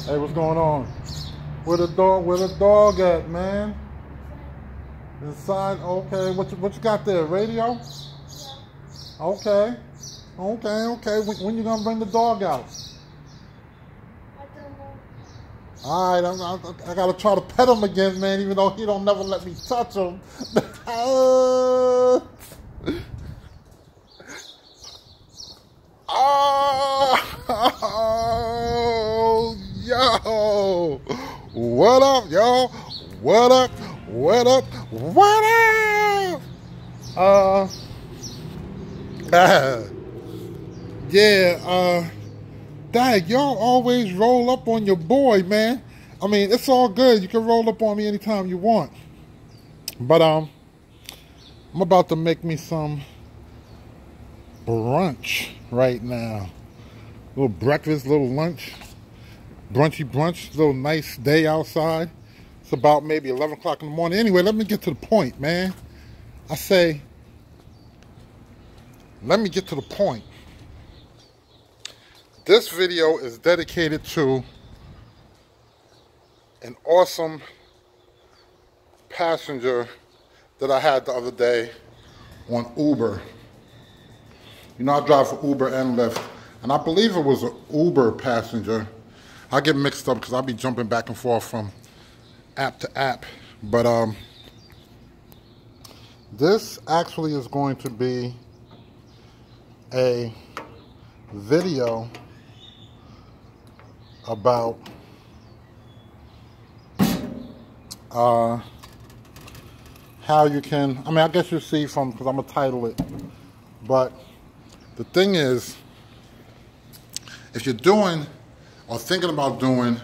Hey, what's going on? Where the dog at, man? Inside? Okay. What you got there? Radio? Yeah. Okay. When you gonna bring the dog out? I don't know. All right, I gotta try to pet him again, man. Even though he don't never let me touch him. Oh, yo! What up, y'all? What up? What up? What up? Dad, y'all always roll up on your boy, man. I mean, it's all good. You can roll up on me anytime you want. But I'm about to make me some brunch right now. Little breakfast, little lunch, brunchy brunch, little nice day outside. It's about maybe 11 o'clock in the morning. Anyway, let me get to the point, man. I say, let me get to the point. This video is dedicated to an awesome passenger that I had the other day on Uber. You know, I drive for Uber and Lyft, and I believe it was an Uber passenger. I get mixed up because I'll be jumping back and forth from app to app. But this actually is going to be a video about how you can, I mean, I guess you see from, because I'm going to title it, but the thing is, if you're doing or thinking about doing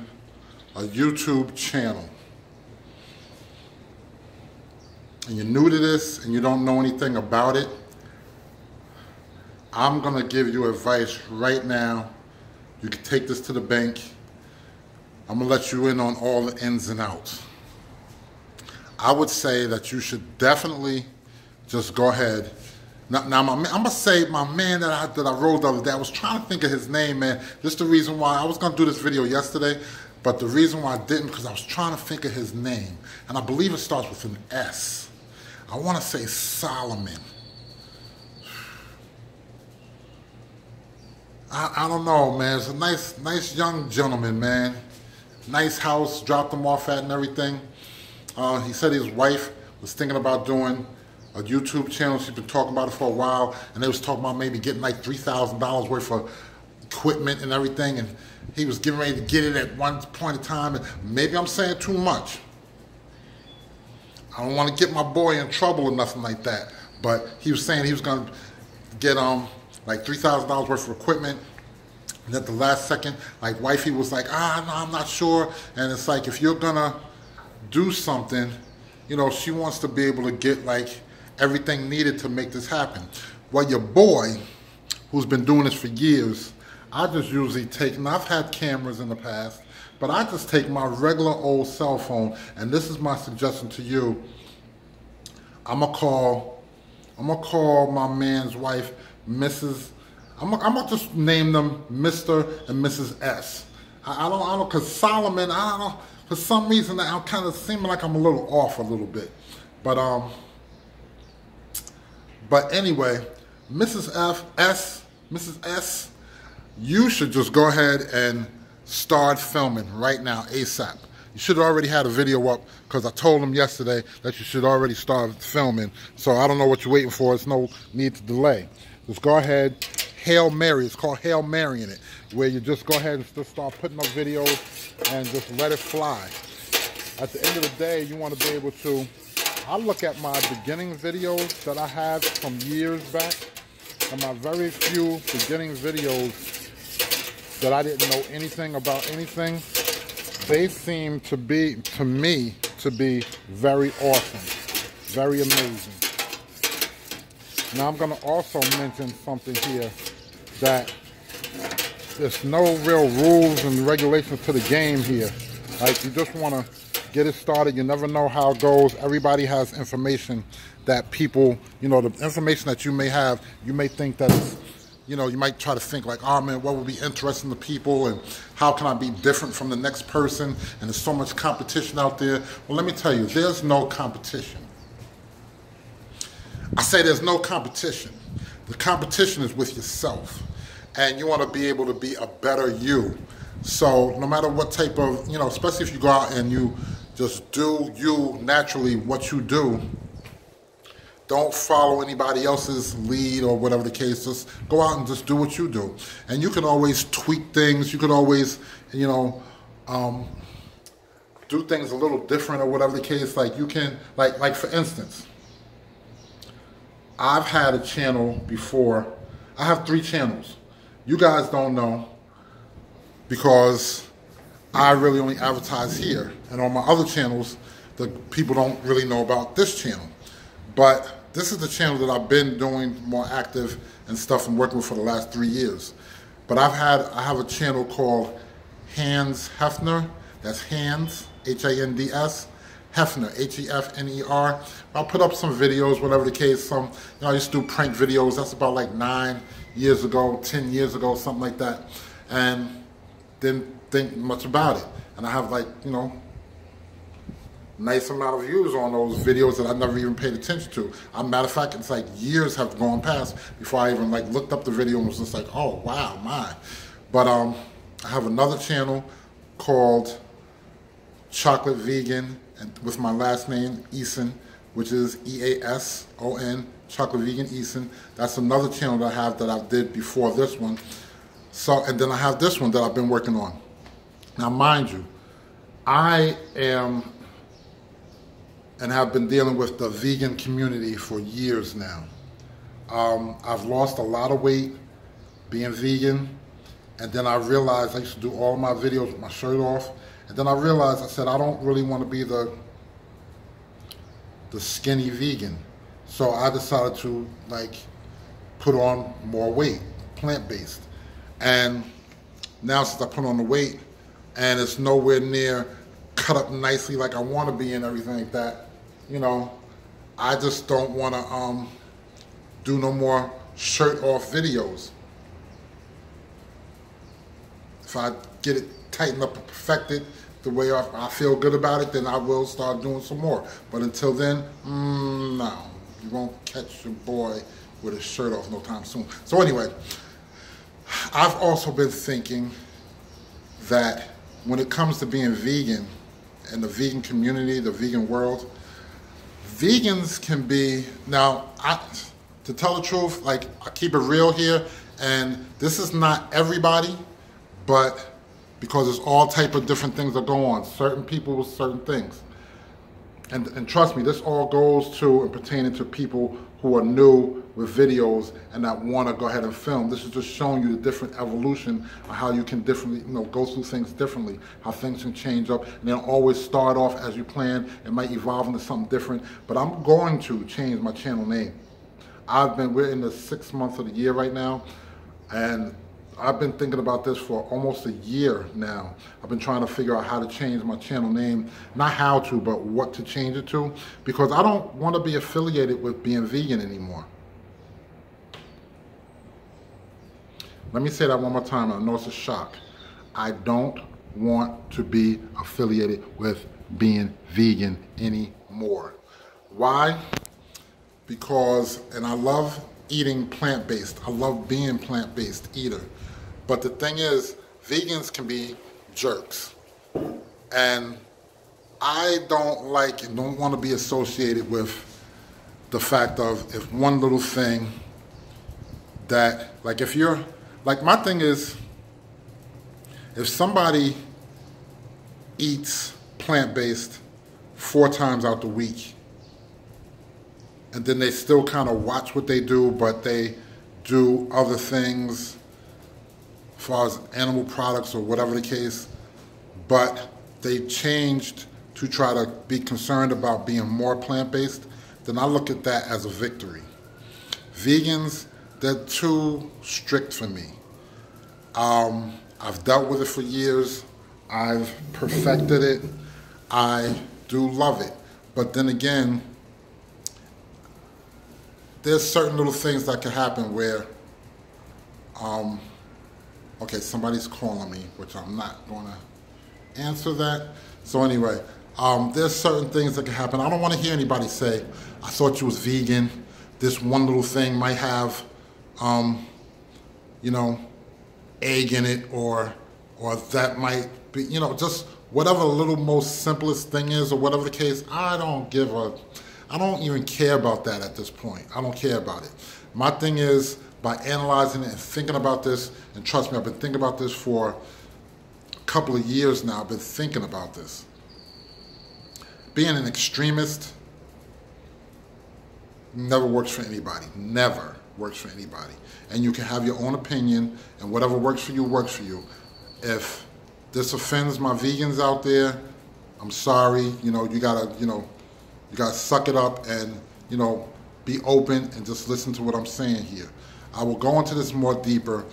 a YouTube channel, and you're new to this and you don't know anything about it, I'm going to give you advice right now. You can take this to the bank. I'm going to let you in on all the ins and outs. I would say that you should definitely just go ahead. Now I'm going to say my man that I wrote the other day, I was trying to think of his name, man. This is the reason why I was going to do this video yesterday, but the reason why I didn't, because I was trying to think of his name. And I believe it starts with an S. I want to say Solomon. I don't know, man. It's a nice young gentleman, man. Nice house, dropped him off at and everything. He said his wife was thinking about doing a YouTube channel. She's been talking about it for a while, and they was talking about maybe getting like $3,000 worth of equipment and everything, and he was getting ready to get it at one point in time. And maybe I'm saying too much, I don't want to get my boy in trouble or nothing like that. But he was saying he was going to get like $3,000 worth of equipment. And at the last second, like wifey was like, no, I'm not sure. And it's like, if you're going to do something, you know, she wants to be able to get like everything needed to make this happen. Well, your boy, who's been doing this for years, I just usually take, and I've had cameras in the past, but I just take my regular old cell phone, and this is my suggestion to you. I'm gonna call my man's wife, Mrs. I'm gonna just name them Mr. and Mrs. S. I don't, cause Solomon, I don't know, for some reason I'm kind of seeming like I'm a little off a little bit, but anyway, Mrs. S, you should just go ahead and start filming right now, ASAP. You should have already had a video up, because I told them yesterday that you should already start filming. So I don't know what you're waiting for. There's no need to delay. Just go ahead, Hail Mary. It's called Hail Mary in it, where you just go ahead and just start putting up videos and just let it fly. At the end of the day, you want to be able to, I look at my beginning videos that I have from years back, and my very few beginning videos that I didn't know anything about anything, they seem to be, to me, to be very awesome, very amazing. Now I'm going to also mention something here, that there's no real rules and regulations to the game here. Like, you just want to get it started. You never know how it goes. Everybody has information that people, you know, the information that you may have, you may think that it's, you know, you might try to think like, oh man, what would be interesting to people, and how can I be different from the next person, and there's so much competition out there. Well, let me tell you, there's no competition. I say there's no competition. The competition is with yourself, and you want to be able to be a better you. So no matter what type of, you know, especially if you go out and you just do you naturally, what you do, don't follow anybody else's lead or whatever the case. Just go out and just do what you do. And you can always tweak things. You can always, you know, do things a little different or whatever the case. Like you can, like for instance, I've had a channel before. I have 3 channels. You guys don't know, because I really only advertise here. And on my other channels, the people don't really know about this channel. But this is the channel that I've been doing more active and stuff and working with for the last 3 years. But I have a channel called Hands Hefner. That's Hands, H-A-N-D-S, Hefner, H-E-F-N-E-R. I'll put up some videos, whatever the case. Some, you know, I used to do prank videos. That's about like 9 years ago, 10 years ago, something like that. And didn't think much about it. And I have like, you know, nice amount of views on those videos that I never even paid attention to. As a matter of fact, it's like years have gone past before I even like looked up the video and was just like, oh wow, my. But I have another channel called Chocolate Vegan, and with my last name Eason, which is E-A-S-O-N, Chocolate Vegan Eason. That's another channel that I have that I did before this one. So, and then I have this one that I've been working on. Now, mind you, I am and have been dealing with the vegan community for years now. I've lost a lot of weight being vegan, and then I realized I used to do all my videos with my shirt off, and then I realized, I said, I don't really want to be the skinny vegan. So I decided to like put on more weight, plant-based. And now since I put on the weight, and it's nowhere near cut up nicely like I want to be and everything like that, you know, I just don't want to do no more shirt off videos. If I get it tightened up and perfected the way I feel good about it, then I will start doing some more. But until then, no, you won't catch your boy with his shirt off no time soon. So anyway, I've also been thinking that when it comes to being vegan and the vegan community, the vegan world, vegans can be, now, to tell the truth, like, I keep it real here, and this is not everybody, but because there's all type of different things that go on, certain people with certain things. and trust me, this all goes to and pertaining to people who are new with videos and that want to go ahead and film. This is just showing you the different evolution of how you can differently, go through things differently, how things can change up, and they'll always start off as you plan. It might evolve into something different, but I'm going to change my channel name. We're in the 6th month of the year right now, and I've been thinking about this for almost a year now. I've been trying to figure out how to change my channel name. Not how to, but what to change it to, because I don't want to be affiliated with being vegan anymore. Let me say that one more time. I know it's a shock. I don't want to be affiliated with being vegan anymore. Why? Because, and I love eating plant-based. I love being plant-based eater. But the thing is, vegans can be jerks. And I don't want to be associated with the fact of if one little thing that, my thing is, if somebody eats plant-based 4 times out the week, and then they still kind of watch what they do, but they do other things as far as animal products or whatever the case, but they changed to try to be concerned about being more plant-based, then I look at that as a victory. Vegans, they're too strict for me. I've dealt with it for years. I've perfected it. I do love it. But then again, there's certain little things that can happen where, okay, somebody's calling me, which I'm not going to answer that. So anyway, there's certain things that can happen. I don't want to hear anybody say, I thought you was vegan. This one little thing might have, egg in it, or that might be, just whatever the little most simplest thing is, or whatever the case. I don't even care about that at this point. I don't care about it. My thing is, by analyzing it and thinking about this, and trust me, I've been thinking about this for a couple of years now. I've been thinking about this. Being an extremist never works for anybody. Never works for anybody. And you can have your own opinion, and whatever works for you works for you. If this offends my vegans out there, I'm sorry. You gotta suck it up and, be open and just listen to what I'm saying here. I will go into this more deeper,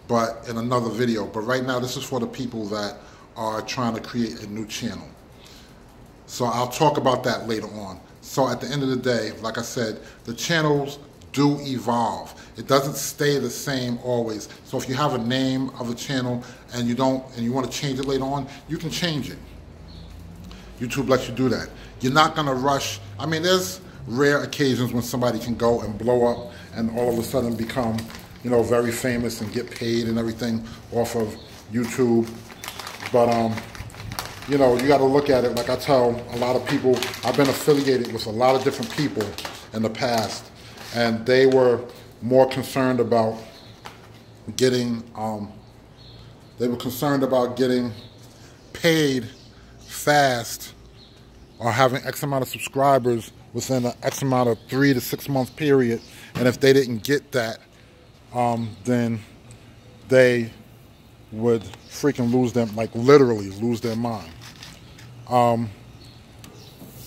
but in another video. But right now, this is for the people that are trying to create a new channel. So I'll talk about that later on. So at the end of the day, like I said, the channels do evolve. It doesn't stay the same always. So if you have a name of a channel and you want to change it later on, you can change it. YouTube lets you do that. You're not gonna rush. I mean, there's rare occasions when somebody can go and blow up and all of a sudden become, very famous and get paid and everything off of YouTube. But you gotta look at it, like I tell a lot of people, I've been affiliated with a lot of different people in the past, and they were more concerned about getting, paid fast or having X amount of subscribers within an X amount of 3 to 6 month period. And if they didn't get that, then they would freaking lose them, literally lose their mind.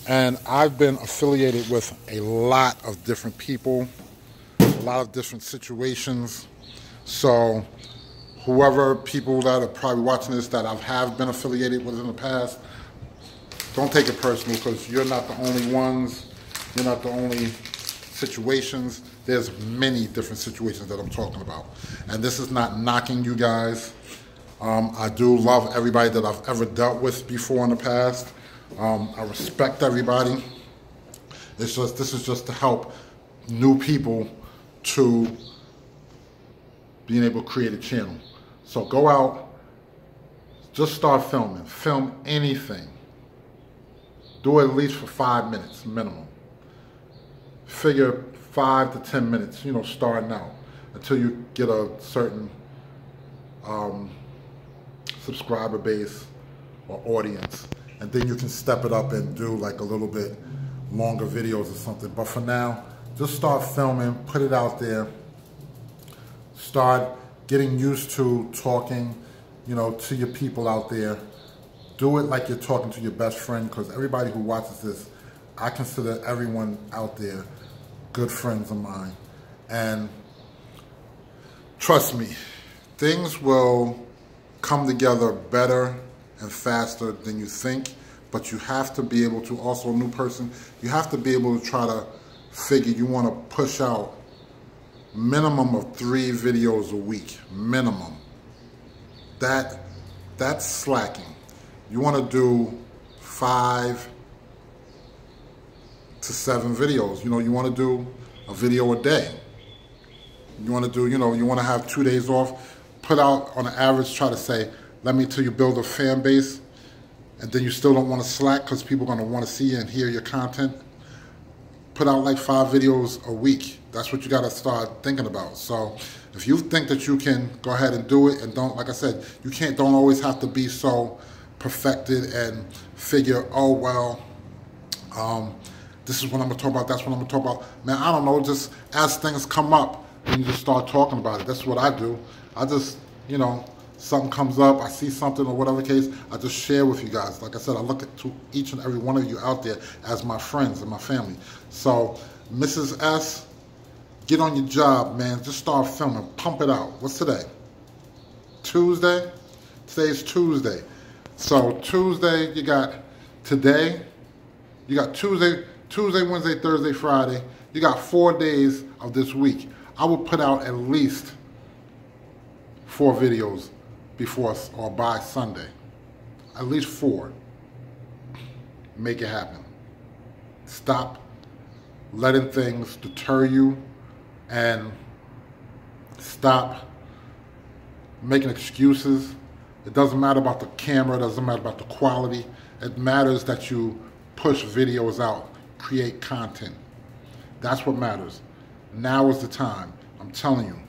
And I've been affiliated with a lot of different people, a lot of different situations. So whoever people that are probably watching this that I have been affiliated with in the past, don't take it personal, because you're not the only ones. You're not the only situations. There's many different situations that I'm talking about. And this is not knocking you guys. I do love everybody that I've ever dealt with before in the past. I respect everybody. This is just to help new people to being able to create a channel. So go out, just start filming. Film anything. Do it at least for 5 minutes minimum. Figure 5 to 10 minutes, starting out, until you get a certain subscriber base or audience. and then you can step it up and do like a little bit longer videos or something. But for now, just start filming, put it out there, start getting used to talking, you know, to your people out there. Do it like you're talking to your best friend, because everybody who watches this, I consider everyone out there good friends of mine. And trust me, things will come together better and faster than you think, but you have to be able to, also a new person, you have to be able to try to figure, you want to push out minimum of 3 videos a week, minimum. That's slacking. You want to do 5 to 7 videos. You know, you want to do a video a day. You want to do, you know, you want to have 2 days off. Put out on an average, try to say, let me till you build a fan base, and then you still don't want to slack because people are going to want to see and hear your content. Put out like 5 videos a week. That's what you got to start thinking about. So if you think that you can, go ahead and do it. And don't, like I said, don't always have to be so perfected and figure, oh, well, this is what I'm going to talk about, that's what I'm going to talk about. Man, I don't know, just as things come up, and you just start talking about it. That's what I do. I just, you know, something comes up, I see something or whatever case, I just share with you guys. Like I said, I look at to each and every one of you out there as my friends and my family. So, Mrs. S, get on your job, man. Just start filming. Pump it out. What's today? Tuesday? Today's Tuesday. So, Tuesday, you got today. You got Tuesday, Wednesday, Thursday, Friday. You got 4 days of this week. I will put out at least 4 videos before or by Sunday. At least 4. Make it happen. Stop letting things deter you, and stop making excuses. It doesn't matter about the camera, it doesn't matter about the quality. It matters that you push videos out, create content. That's what matters. Now is the time. I'm telling you.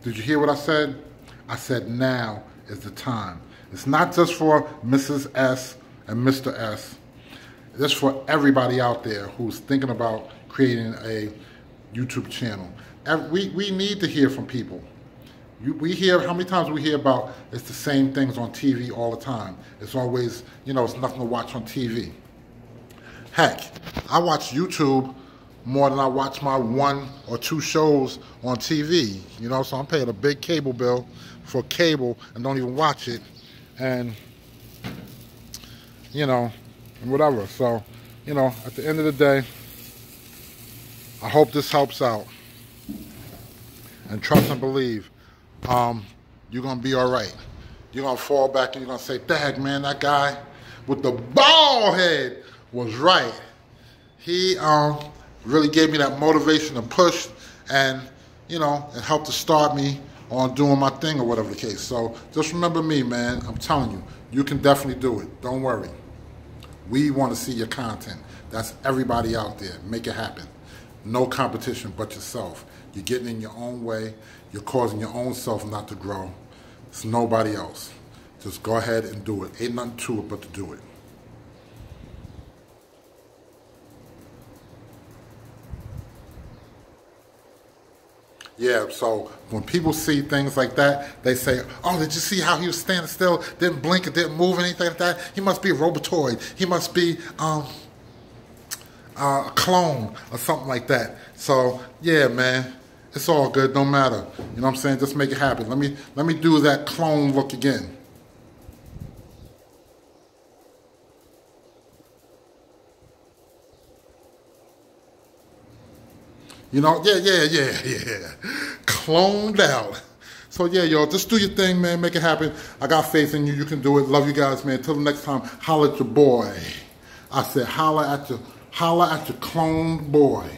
Did you hear what I said? I said now is the time. It's not just for Mrs. S and Mr. S. It's for everybody out there who's thinking about creating a YouTube channel. We need to hear from people. We hear, how many times we hear about it's the same things on TV all the time. It's always, you know, it's nothing to watch on TV. Heck, I watch YouTube more than I watch my 1 or 2 shows on TV. You know, so I'm paying a big cable bill for cable and don't even watch it. And, you know, and whatever. So, you know, at the end of the day, I hope this helps out. And trust and believe, you're going to be all right. You're going to fall back and you're going to say, dang, man, that guy with the bald head was right. He really gave me that motivation and push, and, you know, it helped to start me on doing my thing or whatever the case. So just remember me, man. I'm telling you, you can definitely do it. Don't worry. We want to see your content. That's everybody out there. Make it happen. No competition but yourself. You're getting in your own way. You're causing your own self not to grow. It's nobody else. Just go ahead and do it. Ain't nothing to it but to do it. Yeah, so when people see things like that, they say, oh, did you see how he was standing still, didn't blink, and didn't move, anything like that? He must be a robotoid. He must be a clone or something like that. So, yeah, man, it's all good, no matter. You know what I'm saying? Just make it happen. Let me do that clone look again. You know, yeah. Cloned out. So, yeah, yo, just do your thing, man. Make it happen. I got faith in you. You can do it. Love you guys, man. Till the next time, holla at your boy. I said holla at your cloned boy.